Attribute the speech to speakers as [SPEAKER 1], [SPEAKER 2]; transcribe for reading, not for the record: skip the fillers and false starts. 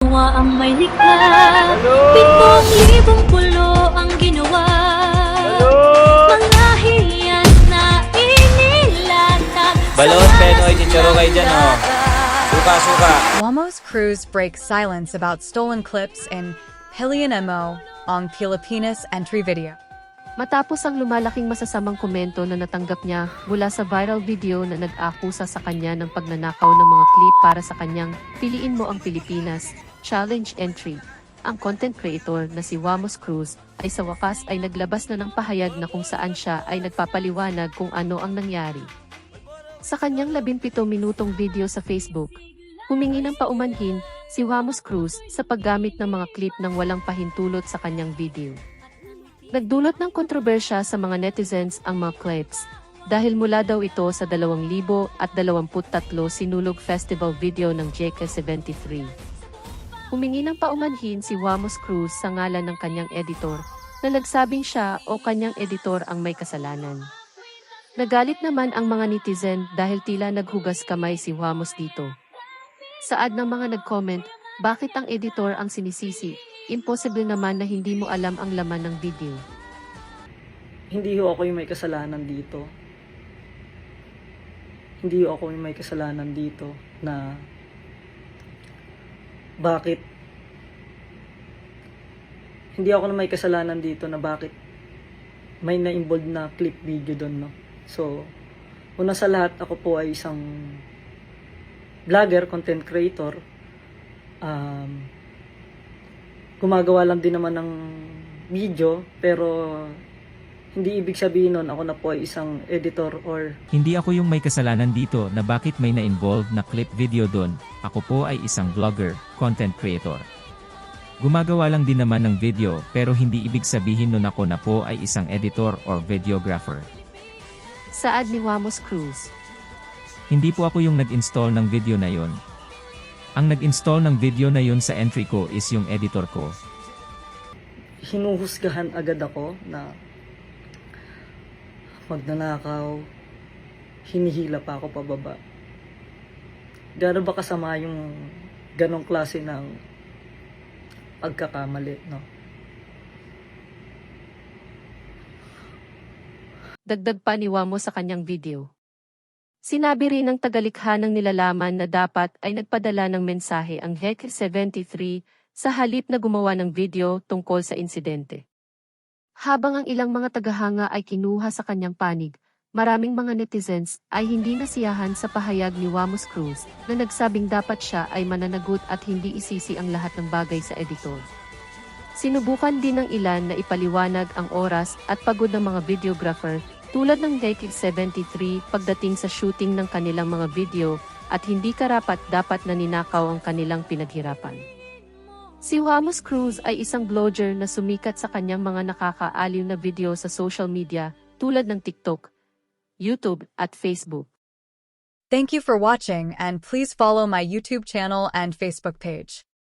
[SPEAKER 1] Ginawa ang may likha. 7,000 pulo ang ginawa. Mga hiyan na inilatag.
[SPEAKER 2] Balot, Penoy, chicharo kayo dyan, oh. Suka.
[SPEAKER 3] Wamos Cruz breaks silence about stolen clips in Pilihan Mo on Pilipinas entry video.
[SPEAKER 4] Matapos ang lumalaking masasamang komento na natanggap niya mula sa viral video na nag-akusa sa kanya ng pagnanakaw ng mga clip para sa kanyang Piliin Mo ang Pilipinas challenge entry, ang content creator na si Wamos Cruz ay sa wakas ay naglabas na ng pahayag na kung saan siya ay nagpapaliwanag kung ano ang nangyari. Sa kanyang 17 minutong video sa Facebook, humingi ng paumanhin si Wamos Cruz sa paggamit ng mga clip ng walang pahintulot sa kanyang video. Nagdulot ng kontrobersya sa mga netizens ang mga clips dahil mula daw ito sa 2023 Sinulog Festival video ng JK73. Humingi ng paumanhin si Wamos Cruz sa ngalan ng kanyang editor na nagsabing siya o kanyang editor ang may kasalanan. Nagalit naman ang mga netizen dahil tila naghugas kamay si Wamos dito. Saad ng mga nag-comment, bakit ang editor ang sinisisi? Imposible naman na hindi mo alam ang laman ng video.
[SPEAKER 5] Hindi ho ako yung may kasalanan dito. Hindi ho ako yung may kasalanan dito na bakit hindi ako na may kasalanan dito na bakit may na-involved na clip video doon, no? So, una sa lahat, ako po ay isang vlogger, content creator. Gumagawa lang din naman ng video, pero hindi ibig sabihin nun ako na po ay isang editor or...
[SPEAKER 6] Hindi ako yung may kasalanan dito na bakit may na-involve na clip video doon. Ako po ay isang vlogger, content creator. Gumagawa lang din naman ng video pero hindi ibig sabihin nun ako na po ay isang editor or videographer.
[SPEAKER 4] Saad ni Wamos Cruz.
[SPEAKER 6] Hindi po ako yung nag-install ng video na yon. Ang nag-install ng video na yon sa entry ko is yung editor ko.
[SPEAKER 5] Hinuhusgahan agad ako na magnanakaw, hinihila pa ako pababa. Gano'n ba kasama yung ganong klase ng pagkakamali, no?
[SPEAKER 4] Dagdag pa ni Wamos sa kanyang video. Sinabi rin ng tagalikha ng nilalaman na dapat ay nagpadala ng mensahe ang HEC73 sa halip na gumawa ng video tungkol sa insidente. Habang ang ilang mga tagahanga ay kinuha sa kanyang panig, maraming mga netizens ay hindi nasiyahan sa pahayag ni Wamos Cruz na nagsabing dapat siya ay mananagot at hindi isisi ang lahat ng bagay sa editor. Sinubukan din ng ilan na ipaliwanag ang oras at pagod ng mga videographer tulad ng JK73 pagdating sa shooting ng kanilang mga video at hindi karapat-dapat na ninakaw ang kanilang pinaghirapan. Si Wamos Cruz ay isang blogger na sumikat sa kanyang mga nakakaaliw na video sa social media tulad ng TikTok, YouTube at Facebook.
[SPEAKER 3] Thank you for watching and please follow my YouTube channel and Facebook page.